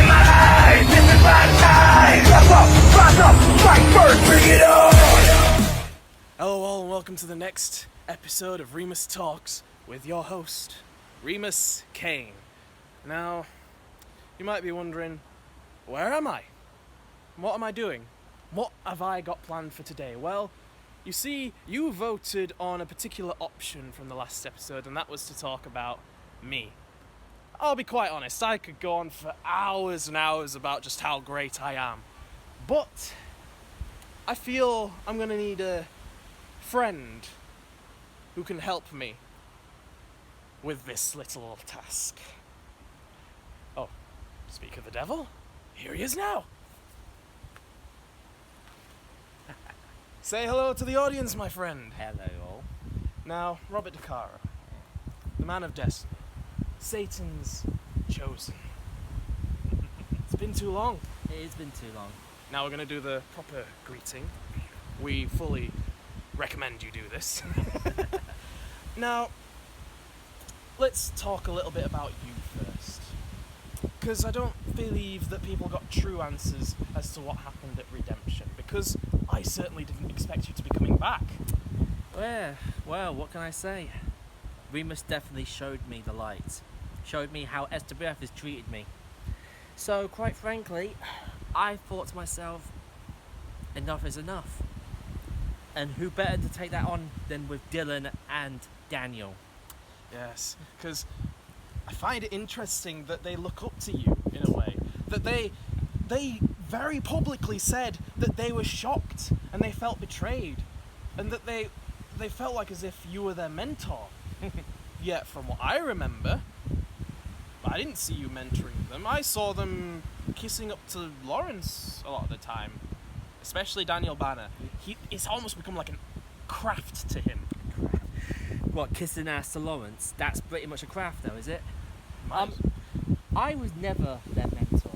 mind. This is my time. Step up, rise up, fight first, bring it on. Hello all and welcome to the next episode of Remus Talks with your host, Remus Kane. Now, you might be wondering, where am I? What am I doing? What have I got planned for today? Well, you see, you voted on a particular option from the last episode, and that was to talk about me. I'll be quite honest, I could go on for hours and hours about just how great I am. But I feel I'm going to need a friend who can help me with this little task. Oh, speak of the devil, here he is now. Say hello to the audience, my friend. Hello all. Now, Robert De Caro, the man of destiny, Satan's chosen. It's been too long. It has been too long. Now we're going to do the proper greeting. We fully recommend you do this. Now, let's talk a little bit about you first. Because I don't believe that people got true answers as to what happened at Redemption. Because I certainly didn't expect you to be coming back. Well, what can I say? Remus definitely showed me the light. Showed me how SWF has treated me. So, quite frankly, I thought to myself, enough is enough. And who better to take that on than with Dylan and Daniel? Yes, because I find it interesting that they look up to you in a way. That they very publicly said that they were shocked and they felt betrayed. And that they felt like as if you were their mentor. Yet, from what I remember, I didn't see you mentoring them. I saw them kissing up to Lawrence a lot of the time. Especially Daniel Banner. It's almost become like a craft to him. What, kissing ass to Lawrence? That's pretty much a craft though, is it? Might. I was never their mentor.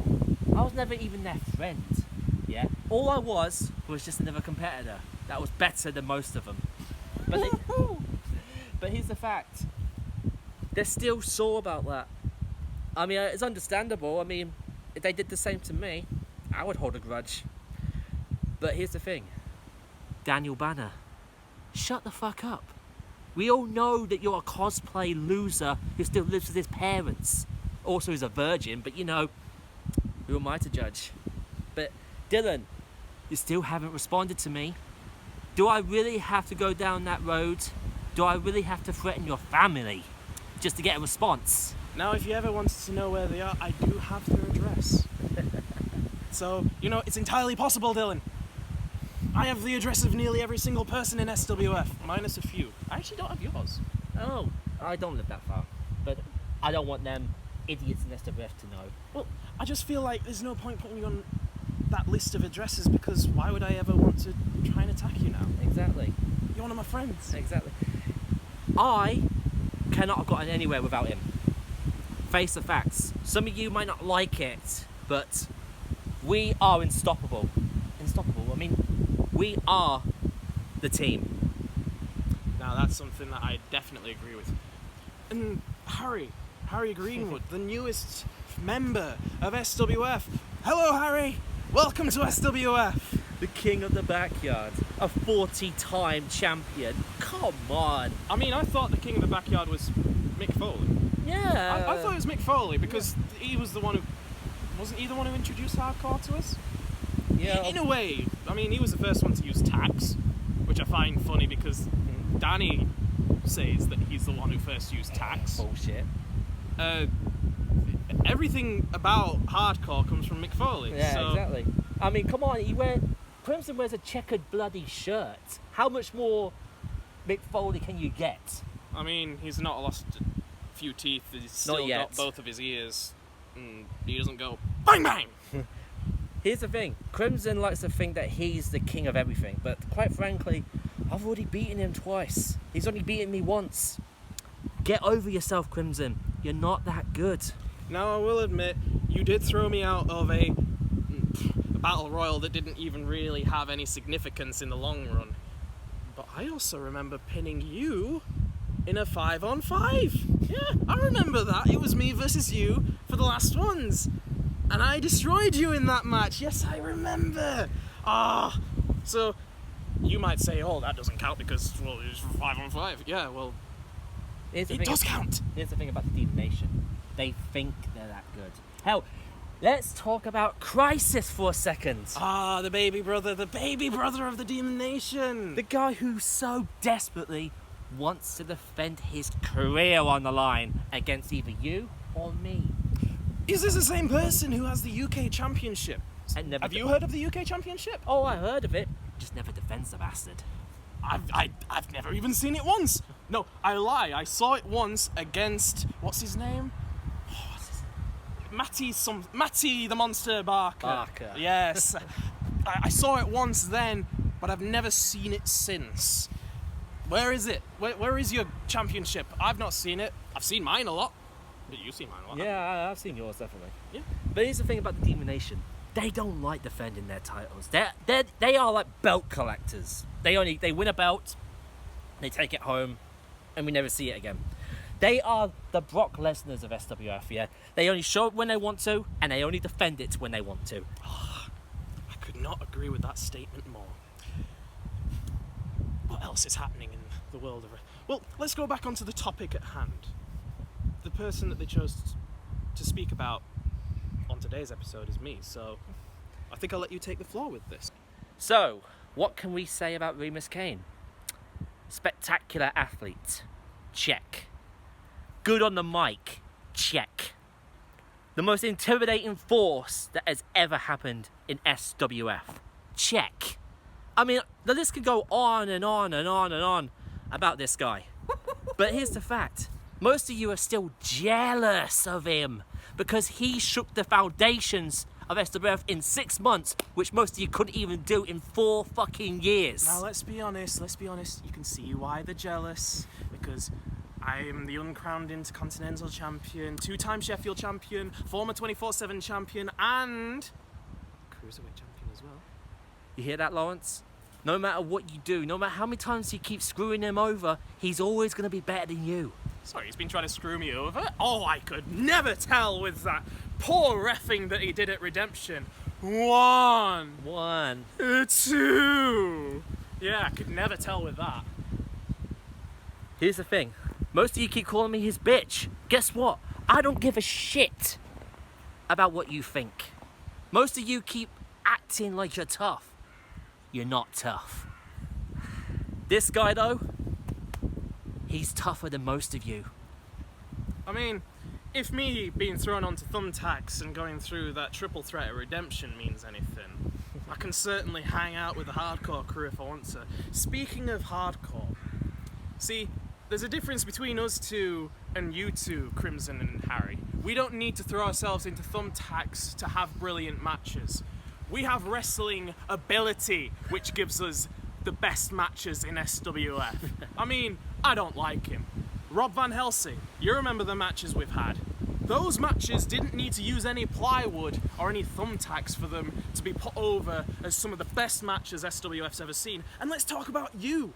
I was never even their friend. Yeah? All I was just another competitor that was better than most of them. But here's the fact. They're still sore about that. I mean, it's understandable. I mean, if they did the same to me, I would hold a grudge. But here's the thing. Daniel Banner, shut the fuck up. We all know that you're a cosplay loser who still lives with his parents. Also is a virgin, but you know, who am I to judge? But Dylan, you still haven't responded to me. Do I really have to go down that road? Do I really have to threaten your family just to get a response? Now, if you ever wanted to know where they are, I do have their address. So, you know, it's entirely possible, Dylan. I have the address of nearly every single person in SWF, minus a few. I actually don't have yours. Oh, I don't live that far. But I don't want them idiots in SWF to know. Well, I just feel like there's no point putting you on that list of addresses because why would I ever want to try and attack you now? Exactly. You're one of my friends. Exactly. I cannot have gotten anywhere without him. Face the facts. Some of you might not like it, but we are unstoppable. Unstoppable. I mean, we are the team. Now, that's something that I definitely agree with. And Harry Greenwood, the newest member of SWF. Hello, Harry. Welcome to SWF. The king of the backyard. A 40-time champion. Come on. I mean, I thought the king of the backyard was Mick Foley. Yeah. I thought it was Mick Foley because he was the one who... Wasn't he the one who introduced hardcore to us? Yeah. In a way. I mean, he was the first one to use tags, which I find funny because Danny says that he's the one who first used tags. Bullshit. Everything about hardcore comes from Mick Foley. Yeah, so... exactly. I mean, come on, Crimson wears a checkered bloody shirt. How much more Mick Foley can you get? I mean, he's not lost a few teeth. He's still got both of his ears. And he doesn't go bang bang. Here's the thing. Crimson likes to think that he's the king of everything. But quite frankly, I've already beaten him twice. He's only beaten me once. Get over yourself, Crimson. You're not that good. Now, I will admit, you did throw me out of a battle royal that didn't even really have any significance in the long run. But I also remember pinning you in a 5-on-5. Yeah, I remember that. It was me versus you for the last ones. And I destroyed you in that match. Yes, I remember. So you might say, oh, that doesn't count because, well, it was 5-on-5. Yeah, well, it does count. Here's the thing about the Demon Nation. They think they're that good. Hell, let's talk about Crisis for a second. The baby brother of the Demon Nation. The guy who so desperately wants to defend his career on the line against either you or me. Is this the same person who has the UK Championship? Have you heard of the UK Championship? Oh, I heard of it. Just never defends the bastard. I've never even seen it once. No, I lie. I saw it once against, what's his name? Matty the Monster Barker. Yes. I saw it once then, but I've never seen it since. Where is it? Where is your championship? I've not seen it. I've seen mine a lot. You've seen mine a lot. Yeah, I've seen yours, definitely. Yeah. But here's the thing about the Demon Nation. They don't like defending their titles. They are like belt collectors. They win a belt, they take it home, and we never see it again. They are the Brock Lesnar's of SWF, yeah? They only show up when they want to, and they only defend it when they want to. I could not agree with that statement more. What else is happening in the world of... Well, let's go back onto the topic at hand. The person that they chose to speak about on today's episode is me, so I think I'll let you take the floor with this. So, what can we say about Remus Kane? Spectacular athlete. Check. Good on the mic. Check. The most intimidating force that has ever happened in SWF. Check. I mean, the list could go on and on and on and on about this guy. But here's the fact. Most of you are still jealous of him because he shook the foundations of SWF in 6 months, which most of you couldn't even do in 4 fucking years. Now, let's be honest. You can see why they're jealous, because I am the uncrowned Intercontinental Champion, 2-time Sheffield Champion, former 24/7 Champion, and Cruiserweight Champion as well. You hear that, Lawrence? No matter what you do, no matter how many times you keep screwing him over, he's always going to be better than you. Sorry, he's been trying to screw me over? Oh, I could never tell with that poor reffing that he did at Redemption. 1. 2. Yeah, I could never tell with that. Here's the thing. Most of you keep calling me his bitch. Guess what? I don't give a shit about what you think. Most of you keep acting like you're tough. You're not tough. This guy, though, he's tougher than most of you. I mean, if me being thrown onto thumbtacks and going through that triple threat of Redemption means anything, I can certainly hang out with the hardcore crew if I want to. Speaking of hardcore, see, there's a difference between us two and you two, Crimson and Harry. We don't need to throw ourselves into thumbtacks to have brilliant matches. We have wrestling ability, which gives us the best matches in SWF. I mean, I don't like him. Rob Van Helsing, you remember the matches we've had. Those matches didn't need to use any plywood or any thumbtacks for them to be put over as some of the best matches SWF's ever seen. And let's talk about you.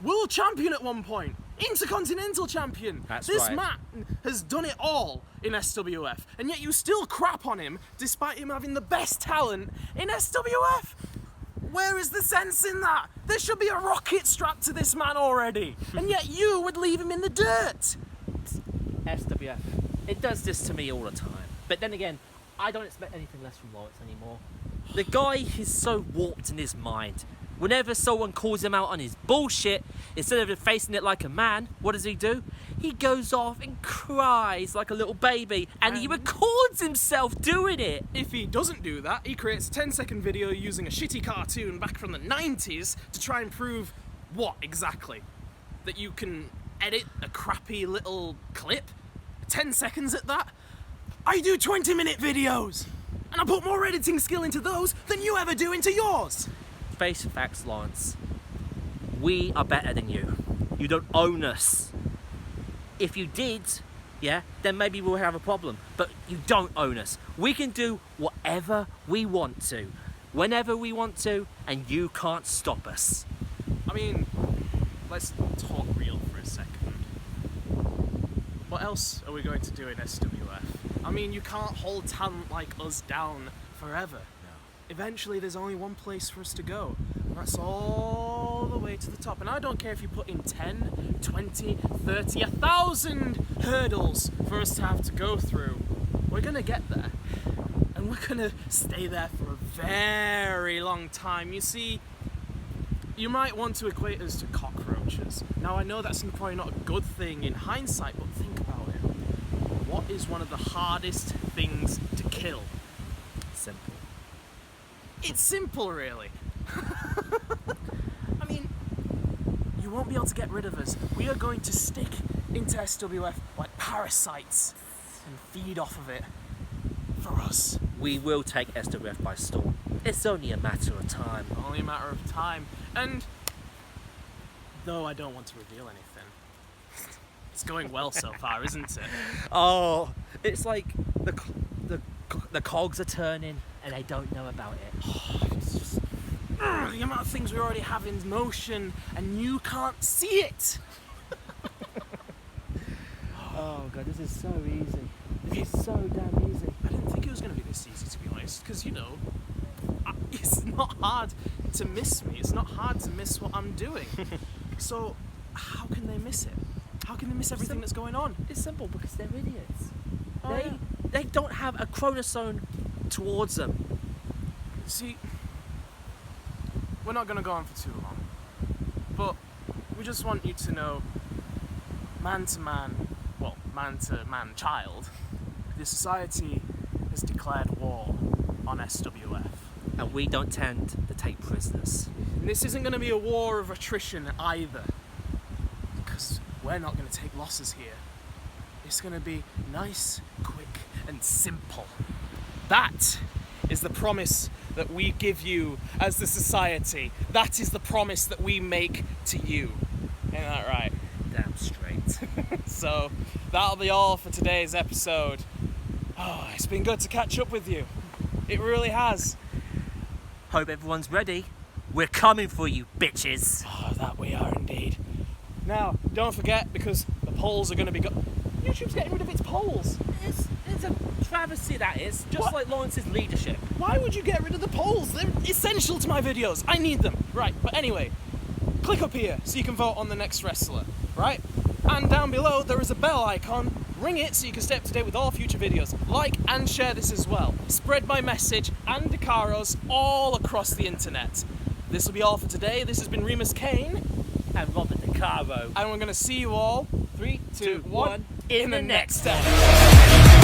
World champion at one point. Intercontinental champion. This man has done it all in SWF, and yet you still crap on him despite him having the best talent in SWF. Where is the sense in that? There should be a rocket strapped to this man already, and yet you would leave him in the dirt. SWF, it does this to me all the time. But then again, I don't expect anything less from Lawrence anymore. The guy is so warped in his mind. Whenever someone calls him out on his bullshit, instead of facing it like a man, what does he do? He goes off and cries like a little baby, and he records himself doing it. If he doesn't do that, he creates a 10-second video using a shitty cartoon back from the 90s to try and prove what exactly? That you can edit a crappy little clip? 10 seconds at that? I do 20-minute videos, and I put more editing skill into those than you ever do into yours. Face the facts, Lawrence. We are better than you. You don't own us. If you did, yeah, then maybe we'll have a problem. But you don't own us. We can do whatever we want to, whenever we want to, and you can't stop us. I mean, let's talk real for a second. What else are we going to do in SWF? I mean, you can't hold talent like us down forever. Eventually there's only one place for us to go, and that's all the way to the top. And I don't care if you put in 10, 20, 30, 1,000 hurdles for us to have to go through. We're gonna get there, and we're gonna stay there for a very long time. You see, you might want to equate us to cockroaches. Now I know that's probably not a good thing in hindsight, but think about it. What is one of the hardest things to kill? Simple. It's simple, really. I mean, you won't be able to get rid of us. We are going to stick into SWF like parasites and feed off of it for us. We will take SWF by storm. It's only a matter of time. Only a matter of time. And though I don't want to reveal anything, it's going well so far, isn't it? Oh, it's like the cogs are turning and they don't know about it. It's just the amount of things we already have in motion, and you can't see it. Oh god, this is so easy. This is so damn easy. I didn't think it was going to be this easy, to be honest, because, you know, it's not hard to miss me. It's not hard to miss what I'm doing. So, how can they miss it? How can they miss everything that's going on? It's simple, because they're idiots. Oh, They don't have a chronosome towards them. See, we're not going to go on for too long, but we just want you to know, man to man, child, the society has declared war on SWF. And we don't tend to take prisoners. And this isn't going to be a war of attrition either, because we're not going to take losses here. It's going to be nice, quick, and simple. That is the promise that we give you as the society. That is the promise that we make to you. Ain't that right? Damn straight. So, that'll be all for today's episode. Oh, it's been good to catch up with you. It really has. Hope everyone's ready. We're coming for you, bitches. Oh, that we are indeed. Now, don't forget, because the polls are going to be... YouTube's getting rid of its polls. It's a travesty, that is. Just What? like Lawrence's leadership. Why would you get rid of the polls? They're essential to my videos. I need them. Right, but anyway, click up here so you can vote on the next wrestler, right? And down below there is a bell icon. Ring it so you can stay up to date with all future videos. Like and share this as well. Spread my message and Decaro's all across the internet. This will be all for today. This has been Remus Kane. And Robert DeCaro. And we're going to see you all, 3, 2, 1, in the next episode. episode.